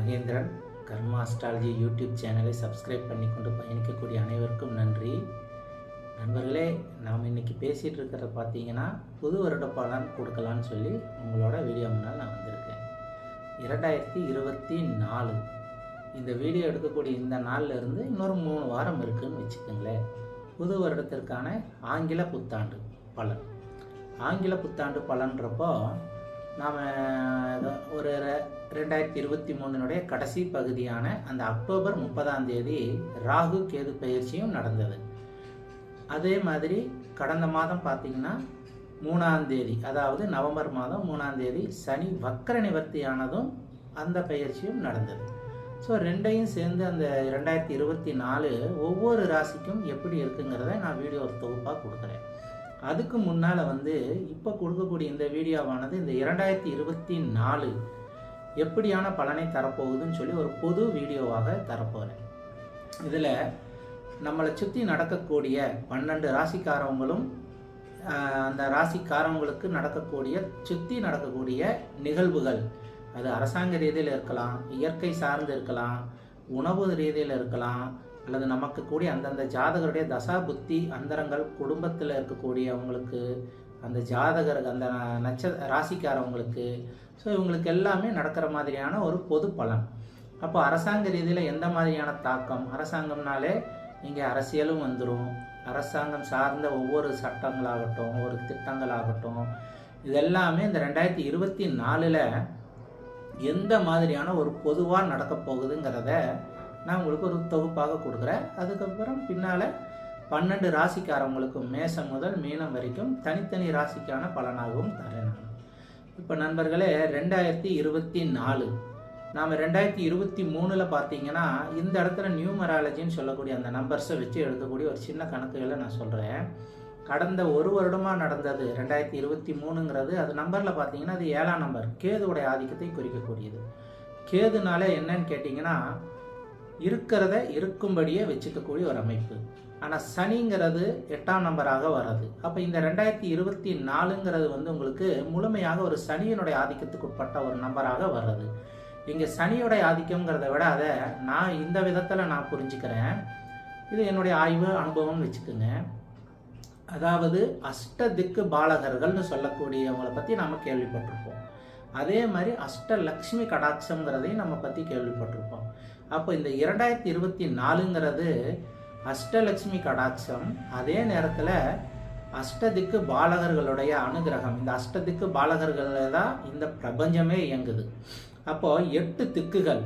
மகேந்திரன் கர்மா astrology YouTube சேனலை subscribe பண்ணி கொண்டு பயணிக்கக்கூடிய அனைவருக்கும் நன்றி. நண்பர்களே, நாம் இன்றைக்கி பேசிகிட்டு இருக்கிறத பார்த்தீங்கன்னா புது வருட பலன் கொடுக்கலான்னு சொல்லி உங்களோட வீடியோ முன்னால் நான் வந்திருக்கேன். 2024 இந்த வீடியோ எடுக்கக்கூடிய இந்த நாளில் இருந்து இன்னொரு 3 வாரம் இருக்குதுன்னு வச்சுக்கோங்களேன். புது வருடத்திற்கான ஆங்கில புத்தாண்டு பலன். ஆங்கில புத்தாண்டு பலன்றப்போ நாம் ஒரு 2023 கடைசி பகுதியான அந்த அக்டோபர் 30 ராகு கேது பயிற்சியும் நடந்தது. அதே மாதிரி கடந்த மாதம் பார்த்திங்கன்னா 3 அதாவது நவம்பர் மாதம் 3 சனி வக்கர நிவர்த்தியானதும் அந்த பயிற்சியும் நடந்தது. ஸோ ரெண்டையும் சேர்ந்து அந்த 2024 ஒவ்வொரு ராசிக்கும் எப்படி இருக்குங்கிறத நான் வீடியோ ஒரு தொகுப்பாக கொடுக்குறேன். அதுக்கு முன்னால் இப்போ கொடுக்கக்கூடிய இந்த வீடியோவானது இந்த 2024 எப்படியான பலனை தரப்போகுதுன்னு சொல்லி ஒரு பொது வீடியோவாக தரப்போகிறேன். இதில் நம்மளை சுற்றி நடக்கக்கூடிய 12 ராசிக்காரவங்களும் அந்த ராசிக்காரவங்களுக்கு சுற்றி நடக்கக்கூடிய நிகழ்வுகள், அது அரசாங்க ரீதியில் இருக்கலாம், இயற்கை சார்ந்து இருக்கலாம், உணவு ரீதியில் இருக்கலாம், அல்லது நமக்கு கூடிய அந்தந்த ஜாதகருடைய தசா புத்தி அந்தரங்கள் குடும்பத்தில் இருக்கக்கூடியவங்களுக்கு, அந்த ஜாதகருக்கு அந்த ராசிக்காரவங்களுக்கு, ஸோ இவங்களுக்கு எல்லாமே நடக்கிற மாதிரியான ஒரு பொது பலன். அப்போ அரசாங்க ரீதியில் எந்த மாதிரியான தாக்கம், அரசாங்கம்னாலே இங்கே அரசியலும் வந்துடும், அரசாங்கம் சார்ந்த ஒவ்வொரு சட்டங்களாகட்டும், ஒரு திட்டங்களாகட்டும், இதெல்லாமே இந்த 2024 எந்த மாதிரியான ஒரு பொதுவாக நடக்க போகுதுங்கிறத நான் உங்களுக்கு ஒரு தொகுப்பாக கொடுக்குறேன். அதுக்கப்புறம் பின்னால் 12 ராசிக்காரவங்களுக்கு மேசம் முதல் மீனம் வரைக்கும் தனித்தனி ராசிக்கான பலனாகவும் தரேன் நான். இப்போ நண்பர்களே, 2024 நாம் 2023 பார்த்தீங்கன்னா இந்த இடத்துல நியூமராலஜின்னு சொல்லக்கூடிய அந்த நம்பர்ஸை வச்சு எடுக்கக்கூடிய ஒரு சின்ன கணக்குகளை நான் சொல்கிறேன். கடந்த ஒரு வருடமாக நடந்தது 2023ங்கிறது, அது நம்பரில் பார்த்தீங்கன்னா அது 7ஆம் நம்பர், கேதுவுடைய ஆதிக்கத்தை குறிக்கக்கூடியது. கேதுனால என்னன்னு கேட்டிங்கன்னா இருக்கிறத இருக்கும்படியே வச்சுக்கக்கூடிய ஒரு அமைப்பு. ஆனால் சனிங்கிறது 8ஆம் நம்பராக வர்றது. அப்போ இந்த 2024ங்கிறது உங்களுக்கு முழுமையாக ஒரு சனியினுடைய ஆதிக்கத்துக்கு உட்பட்ட ஒரு நம்பராக வர்றது. இங்கே சனியோடைய ஆதிக்கங்கிறத விட அதை நான் இந்த விதத்தில் நான் புரிஞ்சுக்கிறேன். இது என்னுடைய ஆய்வு அனுபவம்னு வச்சுக்கோங்க. அதாவது அஷ்டதிக்கு பாலகர்கள்னு சொல்லக்கூடியவங்களை பற்றி நம்ம கேள்விப்பட்டிருப்போம். அதே மாதிரி அஷ்டலக்ஷ்மி கடாட்சங்கிறதையும் நம்ம பற்றி கேள்விப்பட்டிருப்போம். அப்போ இந்த 2024ங்கிறது அஷ்டலக்ஷ்மி கடாட்சம், அதே நேரத்தில் அஷ்டதிக்கு பாலகர்களுடைய அனுகிரகம். இந்த அஷ்டதிக்கு பாலகர்களில் தான் இந்த பிரபஞ்சமே இயங்குது. அப்போது 8 திக்குகள்,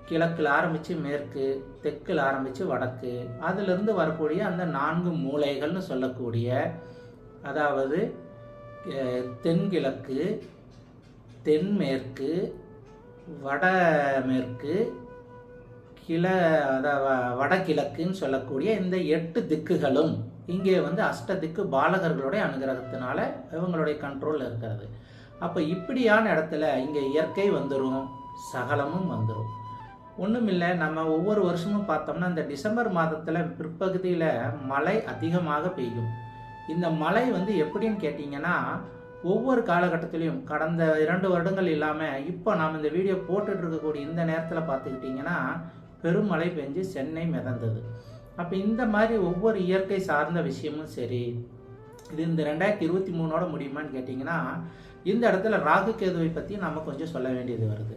கிழக்கில் ஆரம்பித்து மேற்கு, தெற்கில் ஆரம்பித்து வடக்கு, அதிலிருந்து வரக்கூடிய அந்த 4 மூலைகள்னு சொல்லக்கூடிய, அதாவது தென்கிழக்கு, தென்மேற்கு, வடமேற்கு, வடகிழக்குன்னு சொல்லக்கூடிய இந்த 8 திக்குகளும் இங்கே அஷ்டதிக்கு பாலகர்களுடைய அனுகிரகத்தினால இவங்களுடைய கண்ட்ரோலில் இருக்கிறது. அப்போ இப்படியான இடத்துல இங்கே இயற்கை வந்துடும், சகலமும் வந்துடும். ஒன்றும் இல்லை, நம்ம ஒவ்வொரு வருஷமும் பார்த்தோம்னா இந்த டிசம்பர் மாதத்தில் பிற்பகுதியில் மழை அதிகமாக பெய்யும். இந்த மழை எப்படின்னு கேட்டிங்கன்னா ஒவ்வொரு காலகட்டத்திலையும் கடந்த 2 வருடங்கள் இல்லாமல் இப்போ நாம் இந்த வீடியோ போட்டுட்டு இருக்கக்கூடிய இந்த நேரத்தில் பார்த்துக்கிட்டிங்கன்னா பெருமழை பெஞ்சு சென்னை மிதந்தது. அப்போ இந்த மாதிரி ஒவ்வொரு இயற்கை சார்ந்த விஷயமும் சரி, இது இந்த 2023 முடியுமான்னு கேட்டிங்கன்னா இந்த இடத்துல ராகு கேதுவை பற்றி நம்ம கொஞ்சம் சொல்ல வேண்டியது வருது.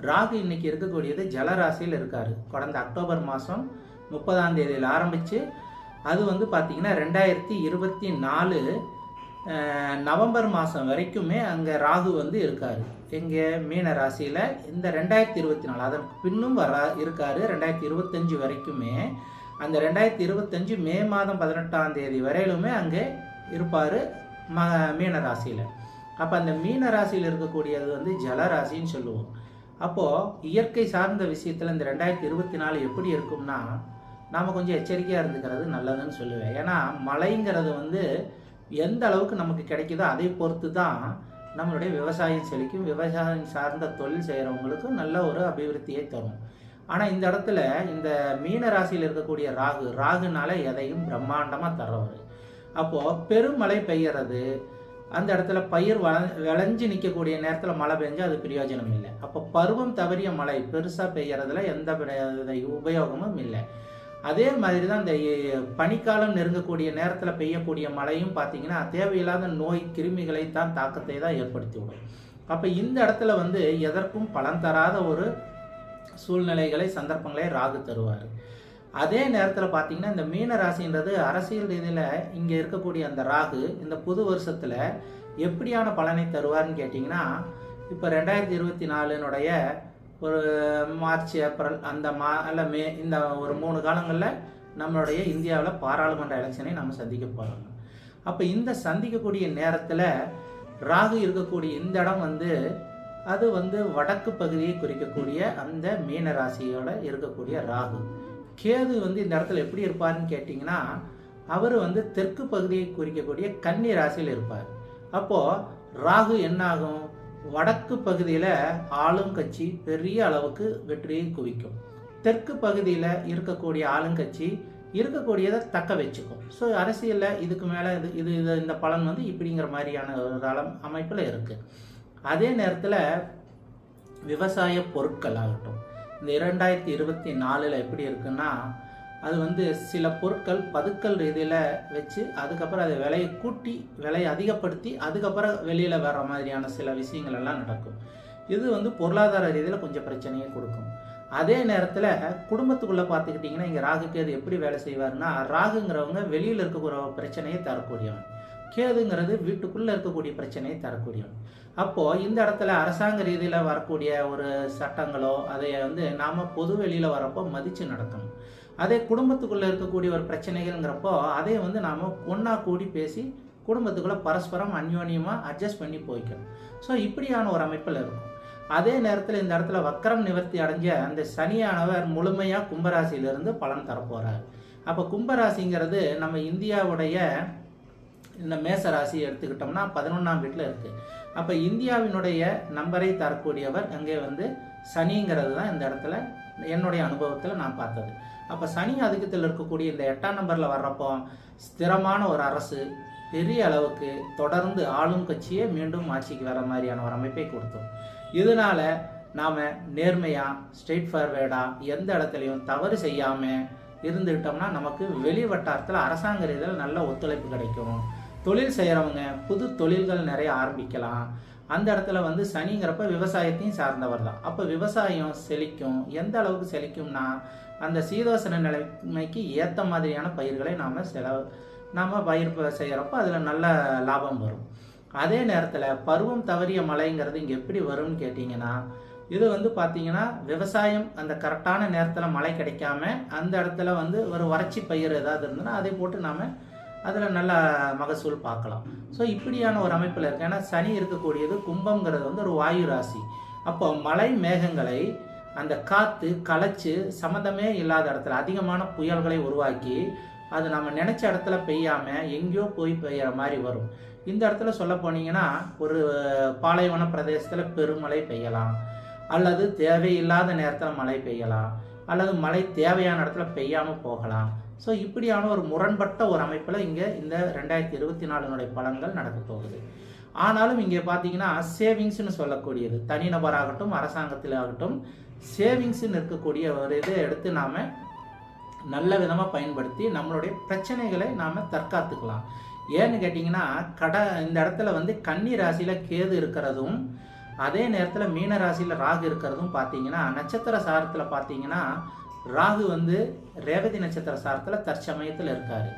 ராகு இன்னைக்கு இருக்கக்கூடியது ஜலராசியில் இருக்கார். கடந்த அக்டோபர் மாதம் 30 ஆரம்பித்து அது பார்த்திங்கன்னா 2024 நவம்பர் மாதம் வரைக்குமே அங்கே ராகு இருக்கார். எங்கே மீன ராசியில் இந்த 2024 அதற்கு பின்னும் இருக்கார். 2025 வரைக்குமே, அந்த 2025 மே மாதம் 18 வரையிலுமே அங்கே இருப்பார் மீன ராசியில். அப்போ அந்த மீன ராசியில் இருக்கக்கூடியது ஜலராசின்னு சொல்லுவோம். அப்போது இயற்கை சார்ந்த விஷயத்தில் இந்த 2024 எப்படி இருக்கும்னா நாம் கொஞ்சம் எச்சரிக்கையாக இருந்துக்கிறது நல்லதுன்னு சொல்லுவேன். ஏன்னா மழைங்கிறது எந்த அளவுக்கு நமக்கு கிடைக்குதோ அதை பொறுத்து தான் நம்மளுடைய விவசாயம் செழிக்கும். விவசாயம் சார்ந்த தொழில் செய்கிறவங்களுக்கும் நல்ல ஒரு அபிவிருத்தியை தரும். ஆனால் இந்த இடத்துல இந்த மீன ராசியில் இருக்கக்கூடிய ராகுனால எதையும் பிரம்மாண்டமாக தர்றவர். அப்போது பெருமழை பெய்யறது, அந்த இடத்துல பயிர் விளைஞ்சு நிற்கக்கூடிய நேரத்தில் மழை பெஞ்சா அது பிரயோஜனம் இல்லை. அப்போ பருவம் தவறிய மழை பெருசாக பெய்யறதுல எந்த உபயோகமும் இல்லை. அதே மாதிரி தான் இந்த பனிக்காலம் நெருங்கக்கூடிய நேரத்தில் பெய்யக்கூடிய மழையும் பார்த்தீங்கன்னா தேவையில்லாத நோய் கிருமிகளை தான் தாக்கத்தை தான் ஏற்படுத்தி விடும். அப்போ இந்த இடத்துல வந்து எதற்கும் பலன் தராத ஒரு சூழ்நிலைகளை சந்தர்ப்பங்களை ராகு தருவார். அதே நேரத்தில் பார்த்தீங்கன்னா இந்த மீன ராசின்றது அரசியல் ரீதியில் இங்கே இருக்கக்கூடிய அந்த ராகு இந்த புது வருஷத்தில் எப்படியான பலனை தருவார்னு கேட்டிங்கன்னா, இப்போ 2024 ஒரு மார்ச் ஏப்ரல் அந்த அல்ல மே இந்த ஒரு 3 காலங்களில் நம்மளுடைய இந்தியாவில் பாராளுமன்ற எலெக்ஷனை நம்ம சந்திக்க போகிறோம். அப்போ இந்த சந்திக்கக்கூடிய நேரத்தில் ராகு இருக்கக்கூடிய இந்த இடம் வந்து அது வந்து வடக்கு பகுதியை குறிக்கக்கூடிய அந்த மீன ராசியோட இருக்கக்கூடிய ராகு. கேது வந்து இந்த இடத்துல எப்படி இருப்பார்னு கேட்டிங்கன்னா, அவர் வந்து தெற்கு பகுதியை குறிக்கக்கூடிய கன்னி ராசியில் இருப்பார். அப்போது ராகு என்ன ஆகும், வடக்கு பகுதியில் ஆளுங்கட்சி பெரிய அளவுக்கு வெற்றியை குவிக்கும், தெற்கு பகுதியில் இருக்கக்கூடிய ஆளுங்கட்சி இருக்கக்கூடியதை தக்க வச்சுக்கும். ஸோ அரசியலில் இதுக்கு மேலே இது இந்த பலன் வந்து இப்படிங்கிற மாதிரியான ஒரு அமைப்பில் இருக்குது. அதே நேரத்தில் விவசாய பொருட்கள் ஆகட்டும், இந்த 2024 எப்படி இருக்குன்னா, அது வந்து சில பொருட்கள் பதுக்கல் ரீதியில் வச்சு அதுக்கப்புறம் அதை விலையை கூட்டி விலையை அதிகப்படுத்தி அதுக்கப்புறம் வெளியில் வர்ற மாதிரியான சில விஷயங்கள் எல்லாம் நடக்கும். இது வந்து பொருளாதார ரீதியில் கொஞ்சம் பிரச்சனையை கொடுக்கும். அதே நேரத்தில் குடும்பத்துக்குள்ளே பார்த்துக்கிட்டிங்கன்னா இங்கே ராகு கேது எப்படி வேலை செய்வார்னா, ராகுங்கிறவங்க வெளியில் இருக்கக்கூடிய பிரச்சனையை தரக்கூடியவன், கேதுங்கிறது வீட்டுக்குள்ளே இருக்கக்கூடிய பிரச்சனையை தரக்கூடியவன். அப்போது இந்த இடத்துல அரசாங்க ரீதியில் வரக்கூடிய ஒரு சட்டங்களோ அதை வந்து நாம் பொது வெளியில் வரப்போ மதித்து நடக்கணும். அதே குடும்பத்துக்குள்ளே இருக்கக்கூடிய ஒரு பிரச்சனைகள்ங்கிறப்போ அதை வந்து நாம் ஒன்றா கூடி பேசி குடும்பத்துக்குள்ளே பரஸ்பரம் அந்யோன்யமாக அட்ஜஸ்ட் பண்ணி போய்க்கணும். ஸோ இப்படியான ஒரு அமைப்பில் இருக்கும். அதே நேரத்தில் இந்த இடத்துல வக்கரம் நிவர்த்தி அடைஞ்ச அந்த சனியானவர் முழுமையாக கும்பராசியிலிருந்து பலன் தரப்போகிறார். அப்போ கும்பராசிங்கிறது நம்ம இந்தியாவுடைய இந்த மேச ராசி எடுத்துக்கிட்டோம்னா 11ஆம் வீட்டில் இருக்குது. அப்போ இந்தியாவினுடைய நம்பரை தரக்கூடியவர் அங்கே வந்து சனிங்கிறது தான் இந்த இடத்துல என்னுடைய அனுபவத்தில் நான் பார்த்தது. அப்போ சனி அதிகத்தில் இருக்கக்கூடிய இந்த 8ஆம் நம்பரில் வர்றப்போ ஸ்திரமான ஒரு அரசு பெரிய அளவுக்கு தொடர்ந்து ஆளும் கட்சியே மீண்டும் ஆட்சிக்கு வர மாதிரியான ஒரு அமைப்பை கொடுத்தோம். இதனால் நாம் நேர்மையாக ஸ்ட்ரெயிட் ஃபார்வேர்டாக எந்த இடத்துலையும் தவறு செய்யாமல் இருந்துக்கிட்டோம்னா நமக்கு வெளி வட்டாரத்தில் அரசாங்க ரீதியில் நல்ல ஒத்துழைப்பு கிடைக்கும். தொழில் செய்கிறவங்க புது தொழில்கள் நிறைய ஆரம்பிக்கலாம். அந்த இடத்துல வந்து சனிங்கிறப்ப விவசாயத்தையும் சார்ந்தவர் தான். அப்போ விவசாயம் செழிக்கும். எந்த அளவுக்கு செழிக்கும்னா, அந்த சீதோசன நிலைமைக்கு ஏற்ற மாதிரியான பயிர்களை நாம் பயிர் செய்கிறப்போ அதில் நல்ல லாபம் வரும். அதே நேரத்தில் பருவம் தவறிய மழைங்கிறது இங்கே எப்படி வரும்னு கேட்டிங்கன்னா, இது வந்து பார்த்திங்கன்னா விவசாயம் அந்த கரெக்டான நேரத்தில் மழை கிடைக்காம அந்த இடத்துல வந்து ஒரு வறட்சி பயிர் ஏதாவது இருந்ததுன்னா அதை போட்டு நாம் அதில் நல்ல மகசூல் பார்க்கலாம். ஸோ இப்படியான ஒரு அமைப்பில் இருக்குது. ஏன்னா சனி இருக்கக்கூடியது கும்பங்கிறது வந்து ஒரு வாயு ராசி. அப்போ மழை மேகங்களை அந்த காற்று கலைச்சு சம்மந்தமே இல்லாத இடத்துல அதிகமான புயல்களை உருவாக்கி அது நம்ம நினச்ச இடத்துல பெய்யாமல் எங்கேயோ போய் பெய்கிற மாதிரி வரும். இந்த இடத்துல சொல்ல போனீங்கன்னா ஒரு பாலைவன பிரதேசத்தில் பெருமழை பெய்யலாம், அல்லது தேவையில்லாத நேரத்தில் மழை பெய்யலாம், அல்லது மழை தேவையான இடத்துல பெய்யாமல் போகலாம். ஸோ இப்படியான ஒரு முரண்பட்ட ஒரு அமைப்பில் இங்கே இந்த 2024 பலன்கள் நடக்க போகுது. ஆனாலும் இங்கே பார்த்தீங்கன்னா சேவிங்ஸ்னு சொல்லக்கூடியது தனிநபராகட்டும் அரசாங்கத்தில் ஆகட்டும் சேவிங்ஸ்ன்னு இருக்கக்கூடிய ஒரு இதை எடுத்து நாம் நல்ல விதமாக பயன்படுத்தி நம்மளுடைய பிரச்சனைகளை நாம் தற்காத்துக்கலாம். ஏன்னு கேட்டிங்கன்னா இந்த இடத்துல வந்து கன்னி ராசியில் கேது இருக்கிறதும் அதே நேரத்தில் மீன ராசியில் ராகு இருக்கிறதும் பார்த்தீங்கன்னா நட்சத்திர சாரத்தில் பார்த்தீங்கன்னா ராகு வந்து ரேவதி நட்சத்திர சாரத்தில் தற்சமயத்தில் இருக்கார்.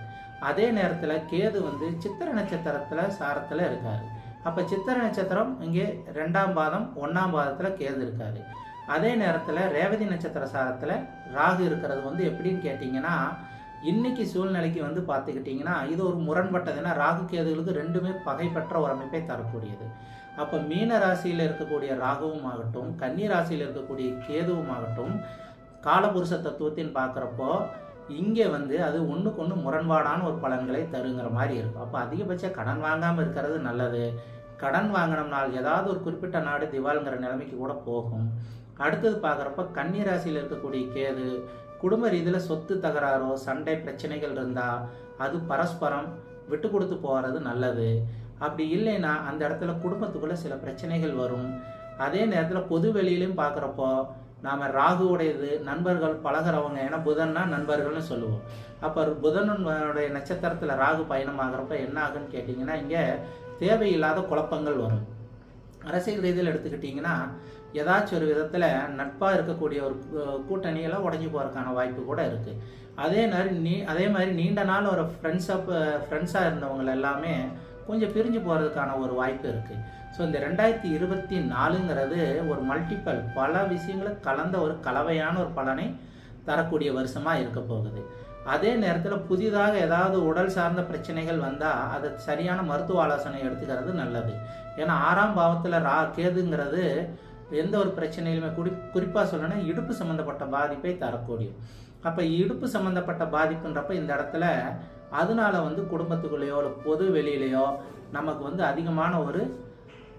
அதே நேரத்தில் கேது வந்து சித்திர நட்சத்திரத்தில் சாரத்தில் இருக்கார். அப்போ சித்திர நட்சத்திரம் இங்கே 2ஆம் பாதம் 1ஆம் பாதத்தில் கேது இருக்கார். அதே நேரத்தில் ரேவதி நட்சத்திர சாரத்தில் ராகு இருக்கிறது வந்து எப்படின்னு கேட்டிங்கன்னா இன்னைக்கு சூழ்நிலைக்கு வந்து பார்த்துக்கிட்டிங்கன்னா இது ஒரு முரண்பட்டதுன்னா ராகு கேதுகளுக்கு ரெண்டுமே பகைப்பற்ற ஒரு அமைப்பை தரக்கூடியது. அப்போ மீன ராசியில் இருக்கக்கூடிய ராகுவும் ஆகட்டும் கன்னி ராசியில் இருக்கக்கூடிய கேதுவும் ஆகட்டும் காலபுருஷ தத்துவத்தின் பார்க்குறப்போ இங்கே வந்து அது ஒன்றுக்கு ஒன்று முரண்பாடான ஒரு பலன்களை தருங்கிற மாதிரி இருக்கும். அப்போ அதிகபட்ச கடன் வாங்காமல் இருக்கிறது நல்லது. கடன் வாங்கினோம்னால் ஏதாவது ஒரு குறிப்பிட்ட நாடு திவால்ங்கிற நிலைமைக்கு கூட போகும். அடுத்தது பார்க்குறப்ப கன்னி ராசியில் இருக்கக்கூடிய கேது குடும்ப ரீதியில் சொத்து தகராறோ சண்டை பிரச்சனைகள் இருந்தால் அது பரஸ்பரம் விட்டு கொடுத்து போகிறது நல்லது. அப்படி இல்லைன்னா அந்த இடத்துல குடும்பத்துக்குள்ளே சில பிரச்சனைகள் வரும். அதே நேரத்தில் பொது வெளியிலையும் பார்க்குறப்போ நாம் ராகுவுடையது நண்பர்கள் பழகிறவங்க, ஏன்னா புதன்னா நண்பர்கள்னு சொல்லுவோம். அப்போ புதனுடைய நட்சத்திரத்தில் ராகு பயணமாகிறப்ப என்ன ஆகுன்னு கேட்டிங்கன்னா இங்கே தேவையில்லாத குழப்பங்கள் வரும். அரசியல் ரீதியில் எடுத்துக்கிட்டிங்கன்னா ஏதாச்சும் ஒரு விதத்தில் நட்பாக இருக்கக்கூடிய ஒரு கூட்டணியெல்லாம் உடஞ்சி போகிறதுக்கான வாய்ப்பு கூட இருக்குது. அதே மாதிரி நீண்ட நாள் ஒரு ஃப்ரெண்ட்ஸாக இருந்தவங்க எல்லாமே கொஞ்சம் பிரிஞ்சு போகிறதுக்கான ஒரு வாய்ப்பு இருக்குது. ஸோ இந்த 2024ங்கிறது ஒரு மல்டிபிள் பல விஷயங்களை கலந்த ஒரு கலவையான ஒரு பலனை தரக்கூடிய வருஷமாக இருக்க போகுது. அதே நேரத்தில் புதிதாக ஏதாவது உடல் சார்ந்த பிரச்சனைகள் வந்தால் அதை சரியான மருத்துவ ஆலோசனை எடுத்துக்கிறது நல்லது. ஏன்னா 6ஆம் பாவத்தில் கேதுங்கிறது எந்த ஒரு பிரச்சனையிலுமே குறிப்பாக சொல்லணும்னா இடுப்பு சம்மந்தப்பட்ட பாதிப்பை தரக்கூடிய. அப்போ இடுப்பு சம்மந்தப்பட்ட பாதிப்புன்றப்ப இந்த இடத்துல அதனால குடும்பத்துக்குள்ளேயோ இல்லை பொது வெளியிலையோ நமக்கு அதிகமான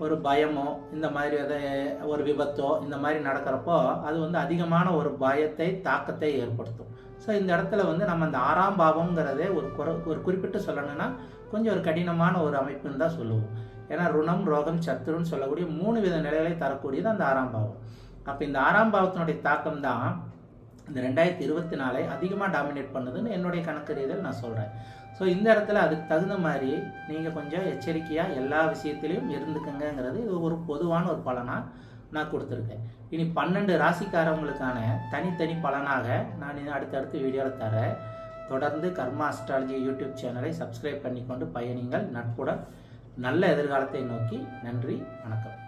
ஒரு பயமோ இந்த மாதிரி ஒரு விபத்தோ இந்த மாதிரி நடக்கிறப்போ அது அதிகமான ஒரு பயத்தை தாக்கத்தை ஏற்படுத்தும். ஸோ இந்த இடத்துல நம்ம அந்த 6ஆம் பாவம்ங்கிறதே ஒரு குறிப்பிட்டு சொல்லணும்னா கொஞ்சம் ஒரு கடினமான ஒரு அமைப்புன்னு தான் சொல்லுவோம். ஏன்னா ருணம் ரோகம் சத்துருன்னு சொல்லக்கூடிய 3 வித நிலைகளை தரக்கூடியது அந்த 6ஆம் பாவம். அப்போ இந்த 6ஆம் பாவத்தினுடைய தாக்கம் தான் இந்த 2024 அதிகமாக டாமினேட் பண்ணுதுன்னு என்னுடைய கணக்கு ரீதியில் நான் சொல்கிறேன். ஸோ இந்த இடத்துல அதுக்கு தகுந்த மாதிரி நீங்கள் கொஞ்சம் எச்சரிக்கையாக எல்லா விஷயத்திலையும் இருந்துக்குங்கிறது இது ஒரு பொதுவான ஒரு பலனாக நான் கொடுத்துருக்கேன். இனி 12 ராசிக்காரவங்களுக்கான தனித்தனி பலனாக நான் அடுத்தடுத்து வீடியோவில் தரேன். தொடர்ந்து கர்மா அஸ்ட்ராலஜி யூடியூப் சேனலை சப்ஸ்கிரைப் பண்ணிக்கொண்டு பயணிங்கள் நட்புடன் நல்ல எதிர்காலத்தை நோக்கி. நன்றி, வணக்கம்.